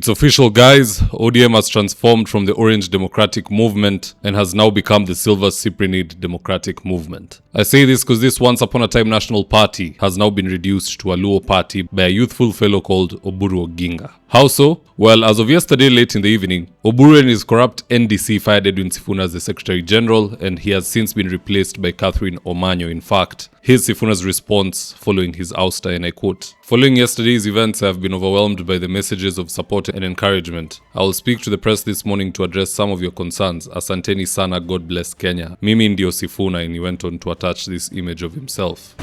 It's official, guys. ODM has transformed from the Orange Democratic Movement and has now become the Silver Cyprianid Democratic Movement. I say this because this once upon a time national party has now been reduced to a Luo party by a youthful fellow called Oburu Oginga. How so? Well, as of yesterday late in the evening, Oburu and his corrupt NDC fired Edwin Sifuna as the Secretary General, and he has since been replaced by Catherine Omena. In fact, here's Sifuna's response following his ouster, and I quote, "Following yesterday's events, I have been overwhelmed by the messages of support and encouragement. I will speak to the press this morning to address some of your concerns. Asanteni sana, God bless Kenya. Mimi ndio Sifuna," and he went on to attach this image of himself.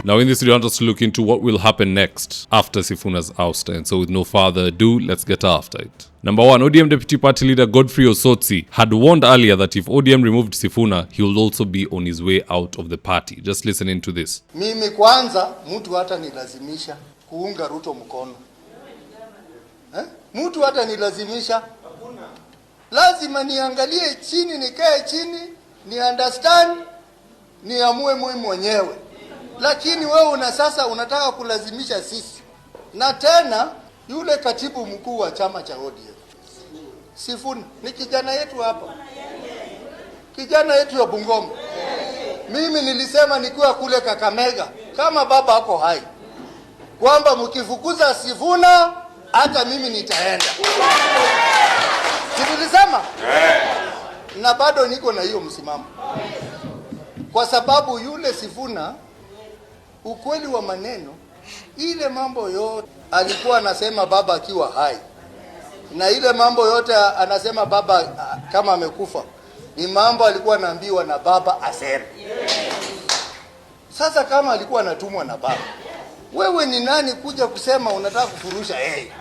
Now in this video, I want us to look into what will happen next after Sifuna's ouster. And so with no further ado, let's get after it. Number 1, ODM Deputy Party Leader Godfrey Osotsi had warned earlier that if ODM removed Sifuna, he will also be on his way out of the party. Just listen into this. Mimi kwanza, mtu hata nilazimisha kuunga Ruto mkono. Mtu hata nilazimisha. Lazima niangalie chini, nikae chini, ni understand, niamue mwenyewe. Lakini wewe sasa unataka kulazimisha sisi. Na tena yule katibu mkuu wa chama cha ODM Sifuna ni kijana yetu hapa. Kijana yetu ya Bungoma. Mimi nilisema nikiwa kule Kakamega kama baba ako hai, kwamba mkifukuza Sifuna hata mimi nitaenda. Nilisema? Na bado niko na hiyo msimamo. Kwa sababu yule Sifuna, ukweli wa maneno, ile mambo yote alikuwa anasema baba akiwa hai, na ile mambo yote anasema baba kama amekufa, ni mambo alikuwa anaambiwa na baba asere. Sasa kama alikuwa anatumwa na baba, wewe ni nani kuja kusema unataka kufurusha yeye?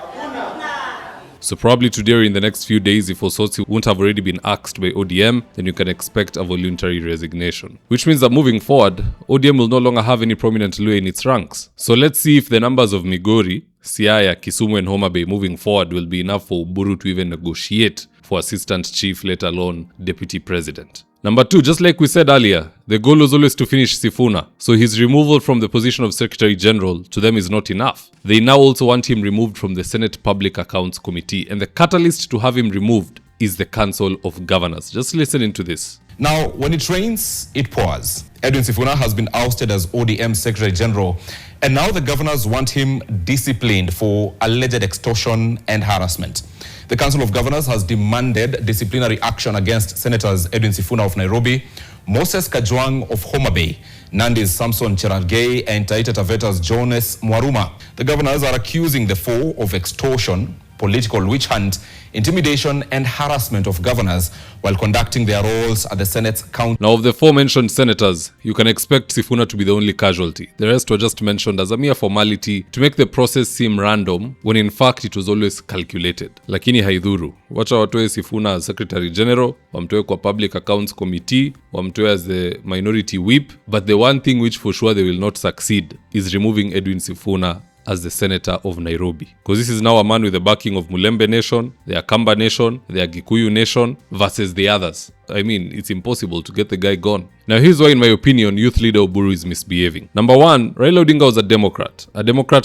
So probably today or in the next few days, if Osotsi won't have already been axed by ODM, then you can expect a voluntary resignation. Which means that moving forward, ODM will no longer have any prominent Luo in its ranks. So let's see if the numbers of Migori, Siaya, Kisumu and Homa Bay moving forward will be enough for Oburu to even negotiate for assistant chief, let alone deputy president. Number 2, just like we said earlier, the goal was always to finish Sifuna, so his removal from the position of Secretary General to them is not enough. They now also want him removed from the Senate Public Accounts Committee, and the catalyst to have him removed is the Council of Governors. Just listen into this. Now, when it rains, it pours. Edwin Sifuna has been ousted as ODM Secretary General, and now the governors want him disciplined for alleged extortion and harassment. The Council of Governors has demanded disciplinary action against Senators Edwin Sifuna of Nairobi, Moses Kajwang of Homa Bay, Nandi's Samson Cherargei, and Taita Taveta's Jonas Mwaruma. The governors are accusing the four of extortion, political witch hunt, intimidation, and harassment of governors while conducting their roles at the Senate's council. Now, of the four-mentioned senators, you can expect Sifuna to be the only casualty. The rest were just mentioned as a mere formality to make the process seem random, when in fact it was always calculated. Lakini haidhuru. Wacha watoe Sifuna as Secretary General, wamtoe kwa Public Accounts Committee, wamtoe as the Minority Whip, but the one thing which for sure they will not succeed is removing Edwin Sifuna as the senator of Nairobi. Because this is now a man with the backing of Mulembe Nation, the Akamba Nation, the Agikuyu Nation versus the others. I mean, it's impossible to get the guy gone. Now here's why, in my opinion, youth leader Oburu is misbehaving. Number 1, Raila Odinga was a Democrat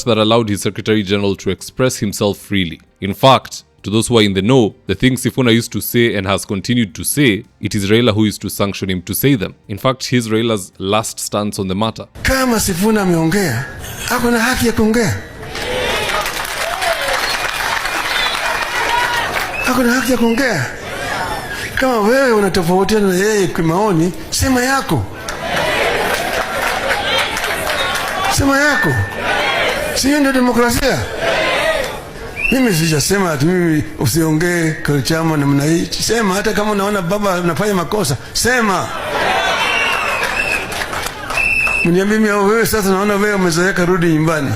that allowed his Secretary General to express himself freely. In fact, to those who are in the know, the things Sifuna used to say and has continued to say, it is Raila who used to sanction him to say them. In fact, here's Raila's last stance on the matter. Kama Sifuna ameongea, ako na haki ya kuongea. Ako na haki ya kuongea. Kama wewe unatofautiana na yeye kwa maoni, sema yako. Sema yako. Sio ndio demokrasia? Mimi sijasema ati mimi usiongee kwa chama namna hii. Sema hata kama unaona baba anafanya makosa, sema. Mniambie mimi wewe sasa naona wewe umezoeka, rudi nyumbani.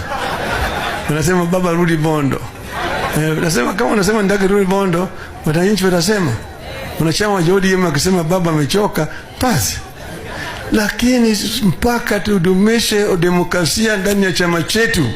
Unasema baba rudi Bondo. Unasema kama unasema ndaki rudi Bondo, wananchi watasema. Unachama ODM akisema baba amechoka, basi. Lakini mpaka tudumishe demokrasia ndani ya chama chetu.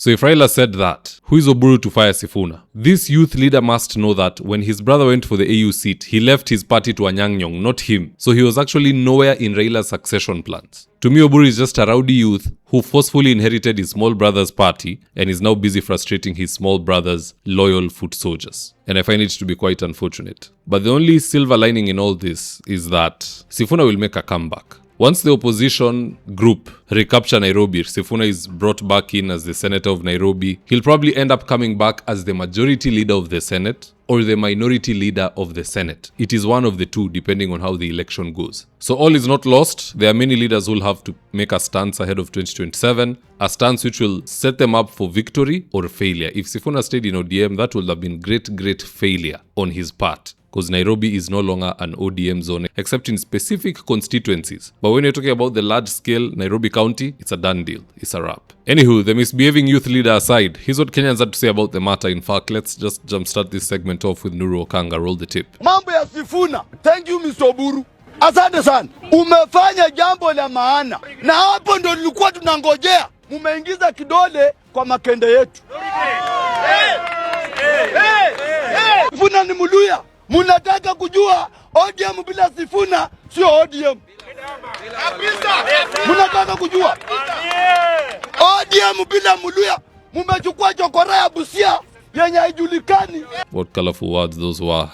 So if Raila said that, who is Oburu to fire Sifuna? This youth leader must know that when his brother went for the AU seat, he left his party to Anyang' Nyong'o, not him. So he was actually nowhere in Raila's succession plans. To me, Oburu is just a rowdy youth who forcefully inherited his small brother's party and is now busy frustrating his small brother's loyal foot soldiers. And I find it to be quite unfortunate. But the only silver lining in all this is that Sifuna will make a comeback. Once the opposition group recapture Nairobi, Sifuna is brought back in as the senator of Nairobi. He'll probably end up coming back as the majority leader of the Senate or the minority leader of the Senate. It is one of the two, depending on how the election goes. So all is not lost. There are many leaders who will have to make a stance ahead of 2027, a stance which will set them up for victory or failure. If Sifuna stayed in ODM, that would have been great failure on his part, because Nairobi is no longer an ODM zone, except in specific constituencies. But when you're talking about the large-scale Nairobi County, it's a done deal. It's a wrap. Anywho, the misbehaving youth leader aside, here's what Kenyans had to say about the matter. In fact, let's just jumpstart this segment off with Nuru Okanga. Roll the tape. Mambo ya Sifuna. Thank you, Mr. Oburu. Asante sana. Umefanya jambo la maana. Na hapo ndo nilikuwa tunangojea. Mumeingiza kidole kwa makende yetu. Sifuna ni Muluya. Munataka kujua ODM bila Sifuna sio ODM. Munataka kujua ODM bila Muluya. Mumechukua chokora ya Busia yenye haijulikani. What colorful words those were.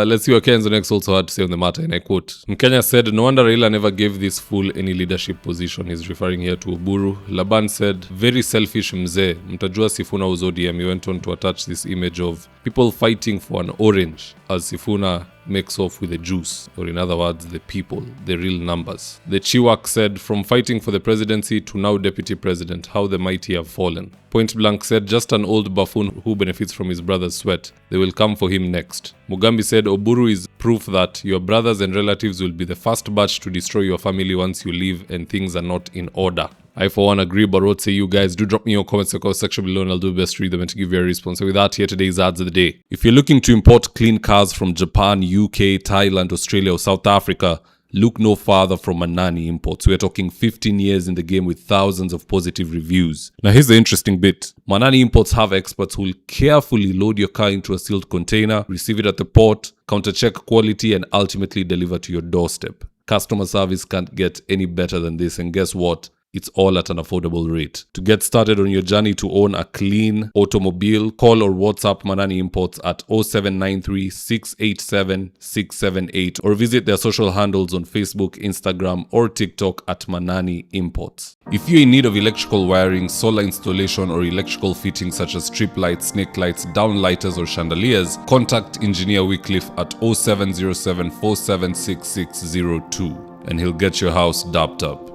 Let's see what Kenzo next also had to say on the matter, and I quote. Mkenya said, no wonder Raila never gave this fool any leadership position. He's referring here to Oburu. Laban said, very selfish mzee. Mtajua Sifuna was ODM. He went on to attach this image of people fighting for an orange as Sifuna makes off with the juice, or in other words, the people, the real numbers. The Chiwak said, from fighting for the presidency to now deputy president, how the mighty have fallen. Point Blank said, just an old buffoon who benefits from his brother's sweat. They will come for him next. Mugambi said, Oburu is proof that your brothers and relatives will be the first batch to destroy your family once you leave and things are not in order. I for one agree, but what say you guys? Do drop me your comments in the comment section below and I'll do my best to read them and to give you a response. So with that, here today's ads of the day. If you're looking to import clean cars from Japan, UK, Thailand, Australia or South Africa, look no farther from Manani Imports. We're talking 15 years in the game with thousands of positive reviews. Now here's the interesting bit. Manani Imports have experts who will carefully load your car into a sealed container, receive it at the port, counter-check quality and ultimately deliver to your doorstep. Customer service can't get any better than this, and guess what? It's all at an affordable rate. To get started on your journey to own a clean automobile, call or WhatsApp Manani Imports at 0793 687 678 or visit their social handles on Facebook, Instagram or TikTok at Manani Imports. If you're in need of electrical wiring, solar installation or electrical fittings such as strip lights, snake lights, downlighters or chandeliers, contact Engineer Wycliffe at 0707 476602 and he'll get your house dapped up.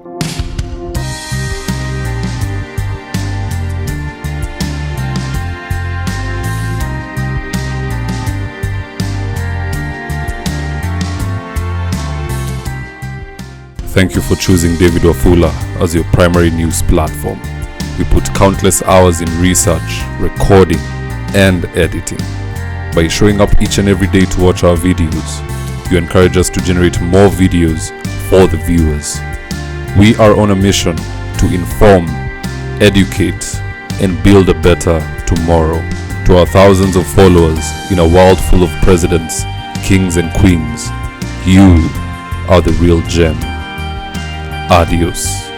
Thank you for choosing David Wafula as your primary news platform. We put countless hours in research, recording, and editing. By showing up each and every day to watch our videos, you encourage us to generate more videos for the viewers. We are on a mission to inform, educate, and build a better tomorrow. To our thousands of followers in a world full of presidents, kings, and queens, you are the real gem. Adios.